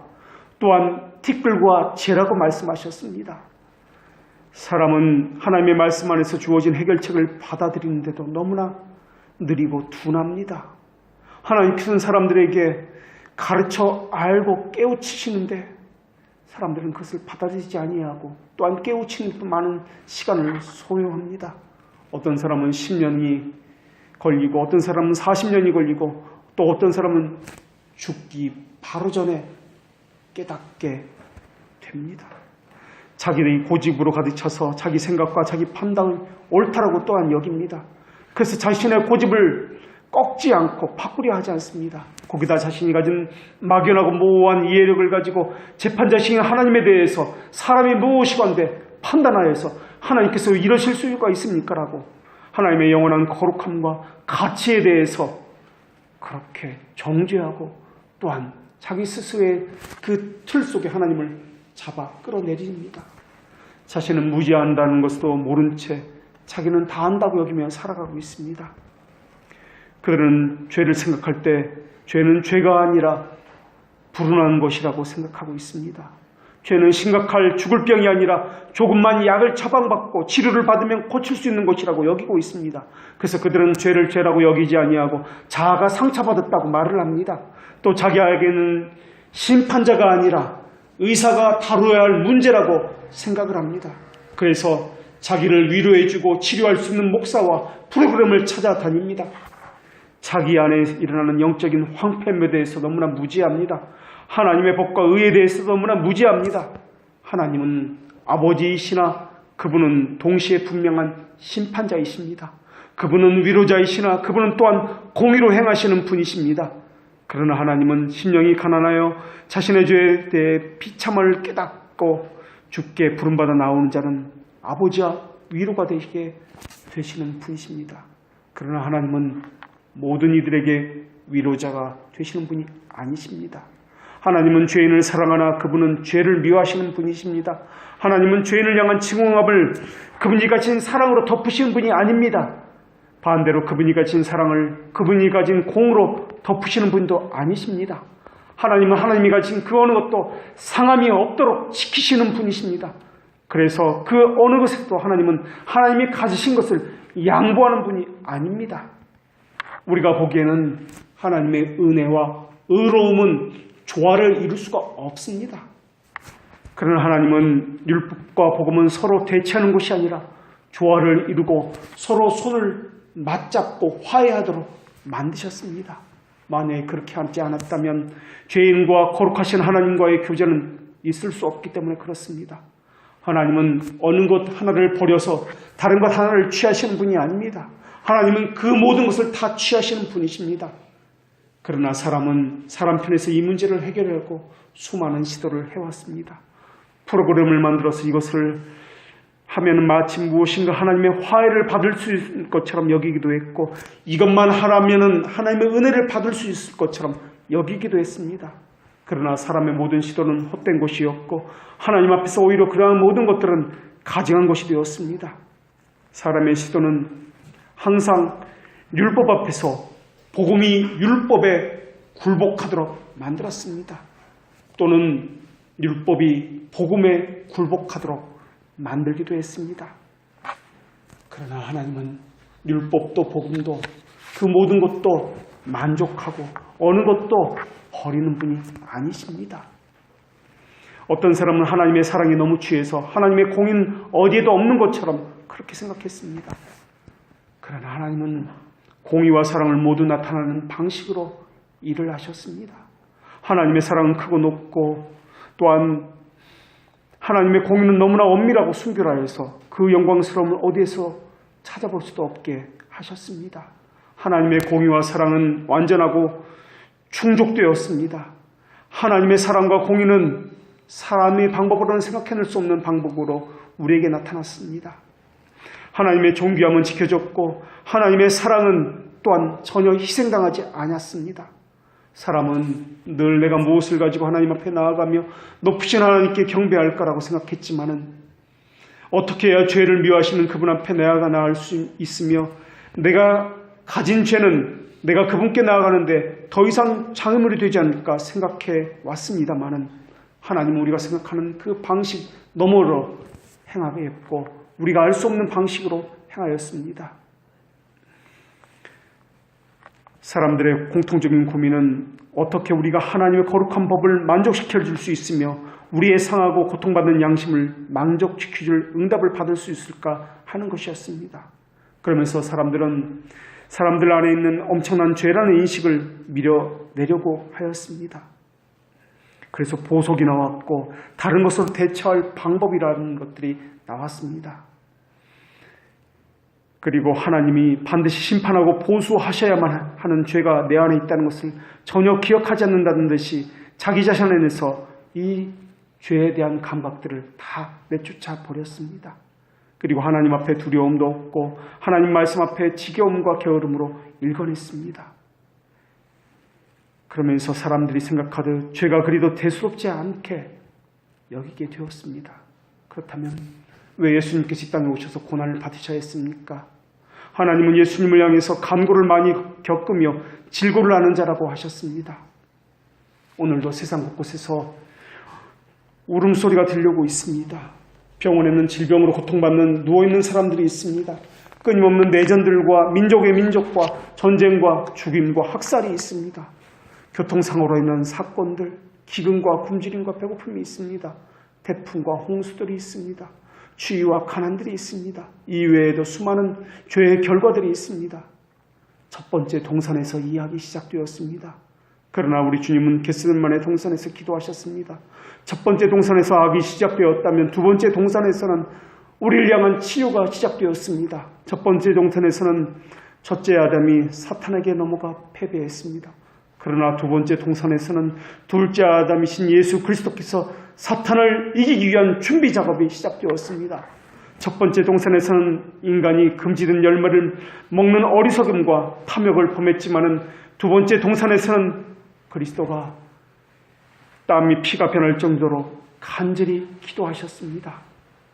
또한 티끌과 재라고 말씀하셨습니다. 사람은 하나님의 말씀 안에서 주어진 해결책을 받아들이는데도 너무나 느리고 둔합니다. 하나님께서는 사람들에게 가르쳐 알고 깨우치시는데 사람들은 그것을 받아들이지 아니하고 또한 깨우치는 데 많은 시간을 소요합니다. 어떤 사람은 10년이 걸리고 어떤 사람은 40년이 걸리고 또 어떤 사람은 죽기 바로 전에 깨닫게 됩니다. 자기의 고집으로 가득 차서 자기 생각과 자기 판단을 옳다라고 또한 여깁니다. 그래서 자신의 고집을 꺾지 않고 바꾸려 하지 않습니다. 거기다 자신이 가진 막연하고 모호한 이해력을 가지고 재판자신 하나님에 대해서 사람이 무엇이건데 판단하여서 하나님께서 이러실 수가 있습니까? 라고 하나님의 영원한 거룩함과 가치에 대해서 그렇게 정죄하고 또한 자기 스스로의 그 틀 속에 하나님을 잡아 끌어내립니다. 자신은 무지한다는 것도 모른 채 자기는 다 안다고 여기며 살아가고 있습니다. 그들은 죄를 생각할 때 죄는 죄가 아니라 불운한 것이라고 생각하고 있습니다. 죄는 심각할 죽을 병이 아니라 조금만 약을 처방받고 치료를 받으면 고칠 수 있는 것이라고 여기고 있습니다. 그래서 그들은 죄를 죄라고 여기지 아니하고 자아가 상처받았다고 말을 합니다. 또 자기에게는 심판자가 아니라 의사가 다루어야 할 문제라고 생각을 합니다. 그래서 자기를 위로해주고 치료할 수 있는 목사와 프로그램을 찾아다닙니다. 자기 안에 일어나는 영적인 황폐에 대해서 너무나 무지합니다. 하나님의 법과 의에 대해서 너무나 무지합니다. 하나님은 아버지이시나 그분은 동시에 분명한 심판자이십니다. 그분은 위로자이시나 그분은 또한 공의로 행하시는 분이십니다. 그러나 하나님은 심령이 가난하여 자신의 죄에 대해 비참을 깨닫고 주께 부름받아 나오는 자는 아버지와 위로가 되시게 되시는 분이십니다. 그러나 하나님은 모든 이들에게 위로자가 되시는 분이 아니십니다. 하나님은 죄인을 사랑하나 그분은 죄를 미워하시는 분이십니다. 하나님은 죄인을 향한 증오함을 그분이 가진 사랑으로 덮으시는 분이 아닙니다. 반대로 그분이 가진 사랑을 그분이 가진 공으로 덮으시는 분도 아니십니다. 하나님은 하나님이 가진 그 어느 것도 상함이 없도록 지키시는 분이십니다. 그래서 그 어느 것에도 하나님은 하나님이 가지신 것을 양보하는 분이 아닙니다. 우리가 보기에는 하나님의 은혜와 의로움은 조화를 이룰 수가 없습니다. 그러나 하나님은 율법과 복음은 서로 대치하는 것이 아니라 조화를 이루고 서로 손을 맞잡고 화해하도록 만드셨습니다. 만약에 그렇게 하지 않았다면 죄인과 거룩하신 하나님과의 교제는 있을 수 없기 때문에 그렇습니다. 하나님은 어느 것 하나를 버려서 다른 것 하나를 취하시는 분이 아닙니다. 하나님은 그 모든 것을 다 취하시는 분이십니다. 그러나 사람은 사람 편에서 이 문제를 해결하려고 수많은 시도를 해왔습니다. 프로그램을 만들어서 이것을 하면 마치 무엇인가 하나님의 화해를 받을 수 있을 것처럼 여기기도 했고 이것만 하라면 하나님의 은혜를 받을 수 있을 것처럼 여기기도 했습니다. 그러나 사람의 모든 시도는 헛된 것이었고 하나님 앞에서 오히려 그러한 모든 것들은 가증한 것이 되었습니다. 사람의 시도는 항상 율법 앞에서 복음이 율법에 굴복하도록 만들었습니다. 또는 율법이 복음에 굴복하도록 만들기도 했습니다. 그러나 하나님은 율법도 복음도 그 모든 것도 만족하고 어느 것도 버리는 분이 아니십니다. 어떤 사람은 하나님의 사랑에 너무 취해서 하나님의 공의는 어디에도 없는 것처럼 그렇게 생각했습니다. 그러나 하나님은 공의와 사랑을 모두 나타나는 방식으로 일을 하셨습니다. 하나님의 사랑은 크고 높고 또한 하나님의 공의는 너무나 엄밀하고 순결하여서 그 영광스러움을 어디에서 찾아볼 수도 없게 하셨습니다. 하나님의 공의와 사랑은 완전하고 충족되었습니다. 하나님의 사랑과 공의는 사람의 방법으로는 생각해낼 수 없는 방법으로 우리에게 나타났습니다. 하나님의 존귀함은 지켜졌고 하나님의 사랑은 또한 전혀 희생당하지 않았습니다. 사람은 늘 내가 무엇을 가지고 하나님 앞에 나아가며 높으신 하나님께 경배할까라고 생각했지만은 어떻게 해야 죄를 미워하시는 그분 앞에 나아갈 수 있으며 내가 가진 죄는 내가 그분께 나아가는데 더 이상 장애물이 되지 않을까 생각해 왔습니다마는 하나님은 우리가 생각하는 그 방식 너머로 행하게 했고 우리가 알 수 없는 방식으로 행하였습니다. 사람들의 공통적인 고민은 어떻게 우리가 하나님의 거룩한 법을 만족시켜 줄 수 있으며 우리의 상하고 고통받는 양심을 만족시켜 줄 응답을 받을 수 있을까 하는 것이었습니다. 그러면서 사람들 안에 있는 엄청난 죄라는 인식을 밀어내려고 하였습니다. 그래서 보석이 나왔고 다른 것으로 대처할 방법이라는 것들이 나왔습니다. 그리고 하나님이 반드시 심판하고 보수하셔야만 하는 죄가 내 안에 있다는 것을 전혀 기억하지 않는다는 듯이 자기 자신 안에서 이 죄에 대한 감각들을 다 내쫓아 버렸습니다. 그리고 하나님 앞에 두려움도 없고 하나님 말씀 앞에 지겨움과 게으름으로 일궈냈습니다. 그러면서 사람들이 생각하듯 죄가 그리도 대수롭지 않게 여기게 되었습니다. 그렇다면 왜 예수님께서 이 땅에 오셔서 고난을 받으셔야 했습니까? 하나님은 예수님을 향해서 간고를 많이 겪으며 질고를 하는 자라고 하셨습니다. 오늘도 세상 곳곳에서 울음소리가 들려오고 있습니다. 병원에는 질병으로 고통받는 누워있는 사람들이 있습니다. 끊임없는 내전들과 민족의 민족과 전쟁과 죽임과 학살이 있습니다. 교통사고로 인한 사건들, 기근과 굶주림과 배고픔이 있습니다. 태풍과 홍수들이 있습니다. 추위와 가난들이 있습니다. 이외에도 수많은 죄의 결과들이 있습니다. 첫 번째 동산에서 이야기 시작되었습니다. 그러나 우리 주님은 겟세마네 동산에서 기도하셨습니다. 첫 번째 동산에서 악이 시작되었다면 두 번째 동산에서는 우리를 향한 치유가 시작되었습니다. 첫 번째 동산에서는 첫째 아담이 사탄에게 넘어가 패배했습니다. 그러나 두 번째 동산에서는 둘째 아담이신 예수 그리스도께서 사탄을 이기기 위한 준비 작업이 시작되었습니다. 첫 번째 동산에서는 인간이 금지된 열매를 먹는 어리석음과 탐욕을 범했지만은 두 번째 동산에서는 그리스도가 땀이 피가 변할 정도로 간절히 기도하셨습니다.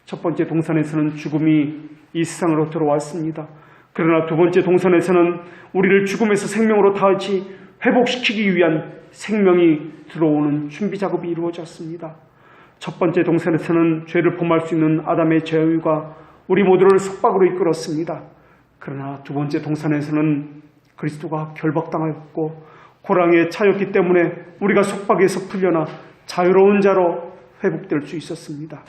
첫 번째 동산에서는 죽음이 이 세상으로 들어왔습니다. 그러나 두 번째 동산에서는 우리를 죽음에서 생명으로 다시 회복시키기 위한 생명이 들어오는 준비 작업이 이루어졌습니다. 첫 번째 동산에서는 죄를 범할 수 있는 아담의 죄가 우리 모두를 속박으로 이끌었습니다. 그러나 두 번째 동산에서는 그리스도가 결박당하였고 고랑에 차였기 때문에 우리가 속박에서 풀려나 자유로운 자로 회복될 수 있었습니다.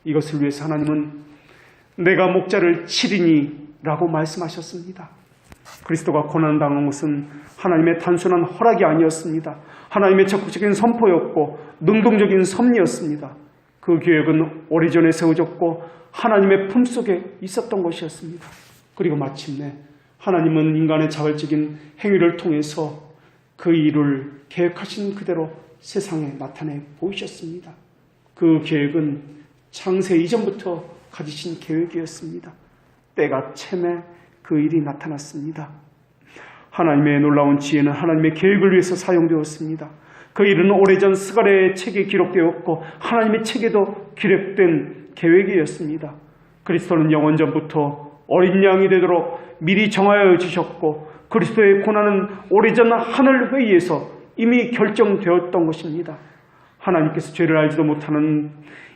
이것을 위해서 하나님은 내가 목자를 치리니 라고 말씀하셨습니다. 그리스도가 고난당한 것은 하나님의 단순한 허락이 아니었습니다. 하나님의 적극적인 선포였고 능동적인 섭리였습니다. 그 계획은 오래전에 세워졌고 하나님의 품속에 있었던 것이었습니다. 그리고 마침내 하나님은 인간의 자발적인 행위를 통해서 그 일을 계획하신 그대로 세상에 나타내 보이셨습니다. 그 계획은 창세 이전부터 가지신 계획이었습니다. 때가 참에 그 일이 나타났습니다. 하나님의 놀라운 지혜는 하나님의 계획을 위해서 사용되었습니다. 그 일은 오래전 스가랴의 책에 기록되었고 하나님의 책에도 기록된 계획이었습니다. 그리스도는 영원전부터 어린 양이 되도록 미리 정하여 주셨고 그리스도의 고난은 오래전 하늘 회의에서 이미 결정되었던 것입니다. 하나님께서 죄를 알지도 못하는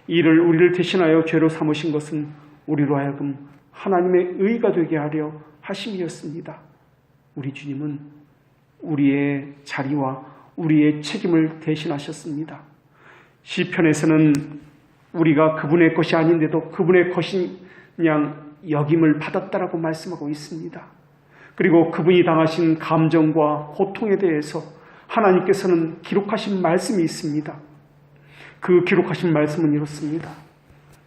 이를 우리를 대신하여 죄로 삼으신 것은 우리로 하여금 하나님의 의가 되게 하려 하심이었습니다. 우리 주님은 우리의 자리와 우리의 책임을 대신하셨습니다. 시편에서는 우리가 그분의 것이 아닌데도 그분의 것인 양 여김을 받았다라고 말씀하고 있습니다. 그리고 그분이 당하신 감정과 고통에 대해서 하나님께서는 기록하신 말씀이 있습니다. 그 기록하신 말씀은 이렇습니다.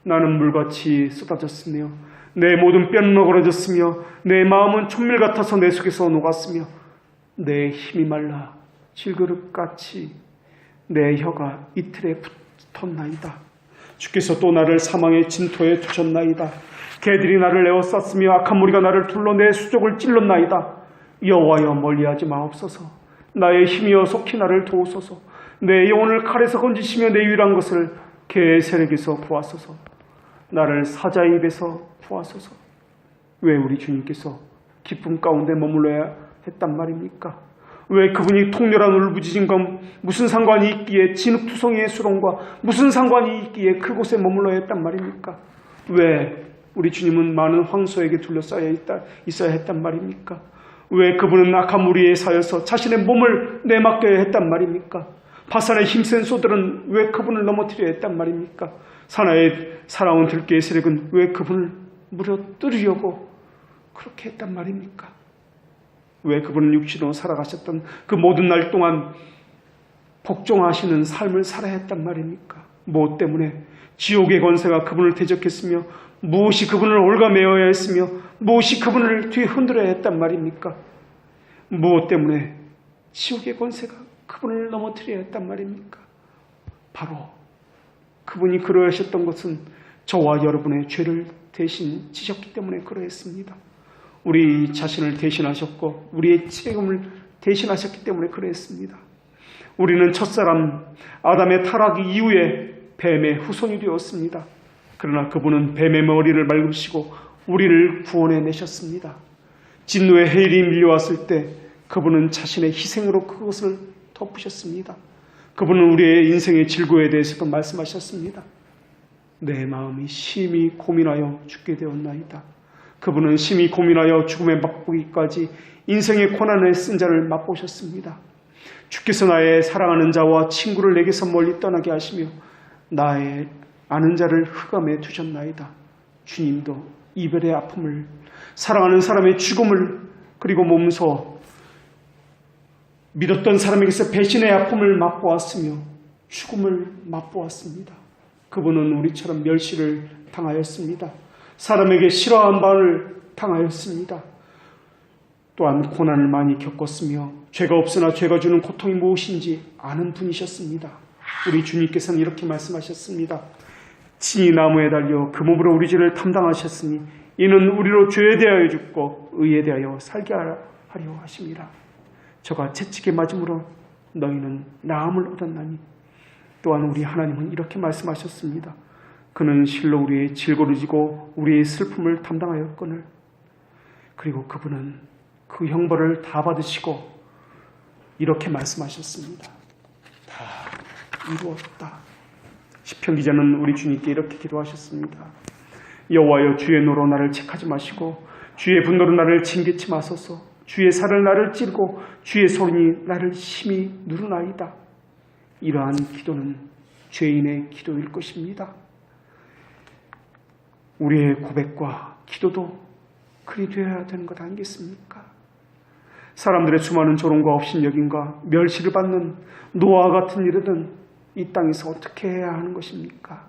나는 물같이 쏟아졌으며 내 모든 뼈는 너그러졌으며 내 마음은 촛밀 같아서 내 속에서 녹았으며 내 힘이 말라 질그릇같이 내 혀가 이틀에 붙었나이다. 주께서 또 나를 사망의 진토에 두셨나이다. 개들이 나를 에워쌌으며 악한 무리가 나를 둘러 내 수족을 찔렀나이다. 여호와여 멀리하지 마옵소서. 나의 힘이여 속히 나를 도우소서. 내 영혼을 칼에서 건지시며 내 유일한 것을 개의 세력에서 구하소서. 나를 사자의 입에서 구하소서. 왜 우리 주님께서 기쁨 가운데 머물러야 했단 말입니까? 왜 그분이 통렬한 울부짖음과 무슨 상관이 있기에 진흙투성이의 수렁과 무슨 상관이 있기에 그곳에 머물러야 했단 말입니까? 왜 우리 주님은 많은 황소에게 둘러싸여 있어야 했단 말입니까? 왜 그분은 악한 무리에 사여서 자신의 몸을 내맡겨야 했단 말입니까? 바산의 힘센 소들은 왜 그분을 넘어뜨려야 했단 말입니까? 사나의 살아온 들깨의 세력은 왜 그분을 무너뜨리려고 그렇게 했단 말입니까? 왜 그분은 육신으로 살아가셨던 그 모든 날 동안 복종하시는 삶을 살아야 했단 말입니까? 무엇 때문에 지옥의 권세가 그분을 대적했으며 무엇이 그분을 올가매어야 했으며 무엇이 그분을 뒤에 흔들어야 했단 말입니까? 무엇 때문에 지옥의 권세가 그분을 넘어뜨려야 했단 말입니까? 바로 그분이 그러하셨던 것은 저와 여러분의 죄를 대신 지셨기 때문에 그러했습니다. 우리 자신을 대신하셨고 우리의 책임을 대신하셨기 때문에 그러했습니다. 우리는 첫사람 아담의 타락 이후에 뱀의 후손이 되었습니다. 그러나 그분은 뱀의 머리를 밟으시고 우리를 구원해 내셨습니다. 진노의 해일이 밀려왔을 때 그분은 자신의 희생으로 그것을 덮으셨습니다. 그분은 우리의 인생의 질고에 대해서도 말씀하셨습니다. 내 마음이 심히 고민하여 죽게 되었나이다. 그분은 심히 고민하여 죽음에 맛보기까지 인생의 고난을 쓴 자를 맛보셨습니다. 주께서 나의 사랑하는 자와 친구를 내게서 멀리 떠나게 하시며 나의 아는 자를 흑암에 두셨나이다. 주님도 이별의 아픔을, 사랑하는 사람의 죽음을, 그리고 몸소 믿었던 사람에게서 배신의 아픔을 맛보았으며 죽음을 맛보았습니다. 그분은 우리처럼 멸시를 당하였습니다. 사람에게 싫어한 바를 당하였습니다. 또한 고난을 많이 겪었으며 죄가 없으나 죄가 주는 고통이 무엇인지 아는 분이셨습니다. 우리 주님께서는 이렇게 말씀하셨습니다. 친히 나무에 달려 그 몸으로 우리 죄를 담당하셨으니 이는 우리로 죄에 대하여 죽고 의에 대하여 살게 하려 하심이라. 저가 채찍에 맞음으로 너희는 나음을 얻었나니. 또한 우리 하나님은 이렇게 말씀하셨습니다. 그는 실로 우리의 질고를 지고 우리의 슬픔을 담당하였거늘. 그리고 그분은 그 형벌을 다 받으시고 이렇게 말씀하셨습니다. 다 이루었다. 시편 기자는 우리 주님께 이렇게 기도하셨습니다. 여호와여 주의 노로 나를 책하지 마시고 주의 분노로 나를 징계치 마소서. 주의 살을 나를 찌르고 주의 소리니 나를 심히 누르나이다. 이러한 기도는 죄인의 기도일 것입니다. 우리의 고백과 기도도 그리 되어야 되는 것 아니겠습니까? 사람들의 수많은 조롱과 업신여김과 멸시를 받는 노아와 같은 일은 이 땅에서 어떻게 해야 하는 것입니까?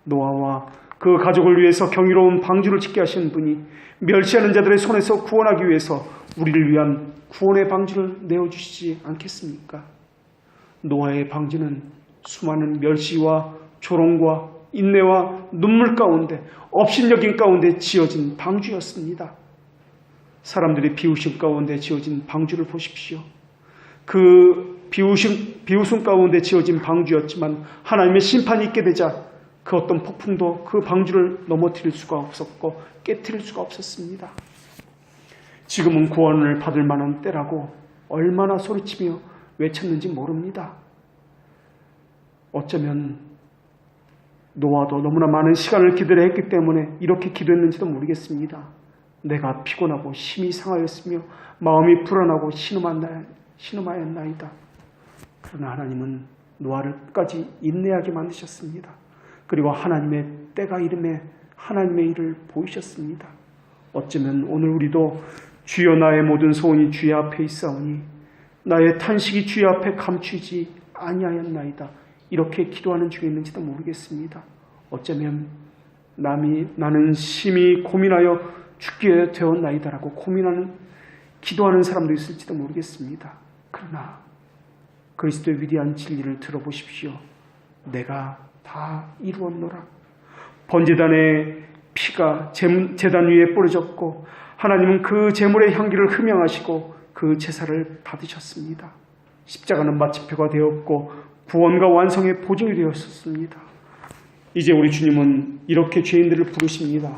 노아와 그 가족을 위해서 경이로운 방주를 짓게 하신 분이 멸시하는 자들의 손에서 구원하기 위해서 우리를 위한 구원의 방주를 내어주시지 않겠습니까? 노아의 방주는 수많은 멸시와 조롱과 인내와 눈물 가운데 업신여김 가운데 지어진 방주였습니다. 사람들이 비웃음 가운데 지어진 방주를 보십시오. 그 비웃음 가운데 지어진 방주였지만 하나님의 심판이 있게 되자 그 어떤 폭풍도 그 방주를 넘어뜨릴 수가 없었고 깨트릴 수가 없었습니다. 지금은 구원을 받을 만한 때라고 얼마나 소리치며 외쳤는지 모릅니다. 어쩌면 노아도 너무나 많은 시간을 기도를 했기 때문에 이렇게 기도했는지도 모르겠습니다. 내가 피곤하고 심히 상하였으며 마음이 불안하고 신음하였나이다. 그러나 하나님은 노아를 끝까지 인내하게 만드셨습니다. 그리고 하나님의 때가 이름에 하나님의 일을 보이셨습니다. 어쩌면 오늘 우리도 주여 나의 모든 소원이 주의 앞에 있사오니 나의 탄식이 주의 앞에 감추지 아니하였나이다. 이렇게 기도하는 중에 있는지도 모르겠습니다. 어쩌면 나는 심히 고민하여 죽게 되었나이다라고 기도하는 사람도 있을지도 모르겠습니다. 그러나 그리스도의 위대한 진리를 들어보십시오. 내가 다 이루었노라. 번제단의 피가 제단 위에 뿌려졌고 하나님은 그 제물의 향기를 흠양하시고 그 제사를 받으셨습니다. 십자가는 마침표가 되었고 구원과 완성의 보증이 되었습니다. 이제 우리 주님은 이렇게 죄인들을 부르십니다.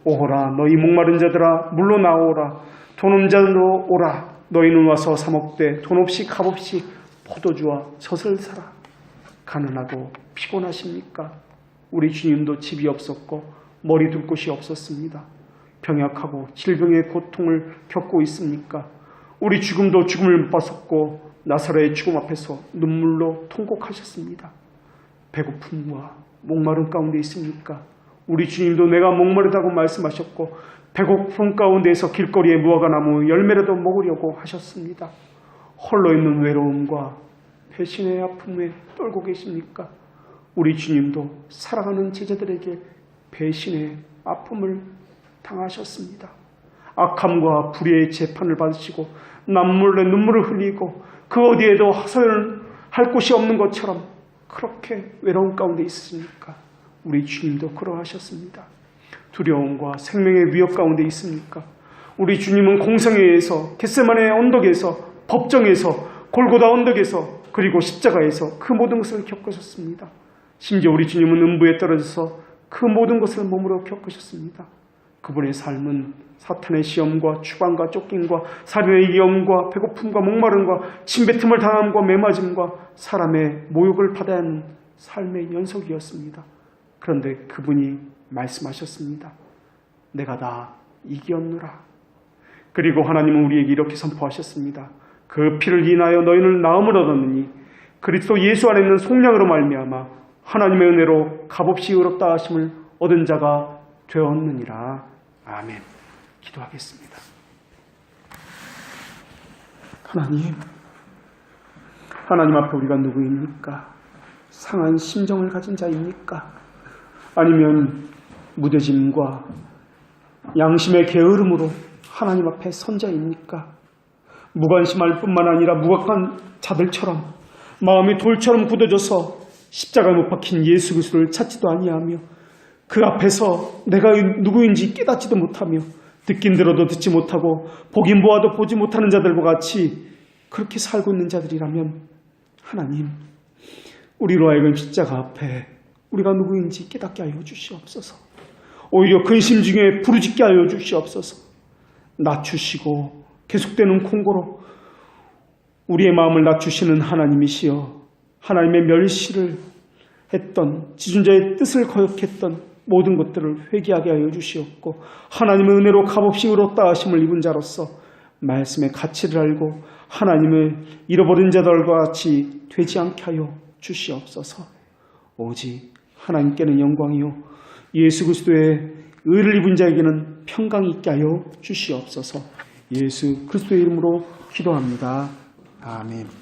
오호라 너희 목마른 자들아 물로 나오라. 돈 없는 자들로 오라. 너희는 와서 사 먹되 돈 없이 값 없이 포도주와 젖을 사라. 가난하고 피곤하십니까? 우리 주님도 집이 없었고 머리 둘 곳이 없었습니다. 병약하고 질병의 고통을 겪고 있습니까? 우리 죽음도 죽음을 못 봤었고 나사로의 죽음 앞에서 눈물로 통곡하셨습니다. 배고픔과 목마름 가운데 있습니까? 우리 주님도 내가 목마르다고 말씀하셨고 배고픔 가운데에서 길거리에 무화과 나무 열매라도 먹으려고 하셨습니다. 홀로 있는 외로움과 배신의 아픔에 떨고 계십니까? 우리 주님도 사랑하는 제자들에게 배신의 아픔을 당하셨습니다. 악함과 불의의 재판을 받으시고 남몰래 눈물을 흘리고 그 어디에도 하소연할 곳이 없는 것처럼 그렇게 외로움 가운데 있으십니까? 우리 주님도 그러하셨습니다. 두려움과 생명의 위협 가운데 있습니까? 우리 주님은 공생애에서 겟세마네 언덕에서 법정에서 골고다 언덕에서 그리고 십자가에서 그 모든 것을 겪으셨습니다. 심지어 우리 주님은 음부에 떨어져서 그 모든 것을 몸으로 겪으셨습니다. 그분의 삶은 사탄의 시험과 추방과 쫓김과 살인의 위험과 배고픔과 목마름과 침뱉음을 당함과 매맞음과 사람의 모욕을 받아야 하는 삶의 연속이었습니다. 그런데 그분이 말씀하셨습니다. 내가 다 이겼노라. 그리고 하나님은 우리에게 이렇게 선포하셨습니다. 그 피를 인하여 너희는 나음을 얻었느니 그리스도 예수 안에 있는 속량으로 말미암아 하나님의 은혜로 값없이 의롭다 하심을 얻은 자가 되었느니라. 아멘. 기도하겠습니다. 하나님 앞에 우리가 누구입니까? 상한 심정을 가진 자입니까? 아니면 무뎌짐과 양심의 게으름으로 하나님 앞에 선 자입니까? 무관심할 뿐만 아니라 무각한 자들처럼 마음이 돌처럼 굳어져서 십자가에 못 박힌 예수 그리스도를 찾지도 아니하며 그 앞에서 내가 누구인지 깨닫지도 못하며 듣긴 들어도 듣지 못하고 보긴 보아도 보지 못하는 자들과 같이 그렇게 살고 있는 자들이라면 하나님, 우리로 하여금 십자가 앞에 우리가 누구인지 깨닫게 하여 주시옵소서. 오히려 근심 중에 부르짖게 하여 주시옵소서. 낮추시고 계속되는 공고로 우리의 마음을 낮추시는 하나님이시여, 하나님의 멸시를 했던 지존자의 뜻을 거역했던 모든 것들을 회개하게 하여 주시옵고 하나님의 은혜로 값없이 의롭다 하심을 입은 자로서 말씀의 가치를 알고 하나님을 잃어버린 자들과 같이 되지 않게 하여 주시옵소서. 오직 하나님께는 영광이요 예수 그리스도의 의를 입은 자에게는 평강이 있게 하여 주시옵소서. 예수 그리스도의 이름으로 기도합니다. 아멘.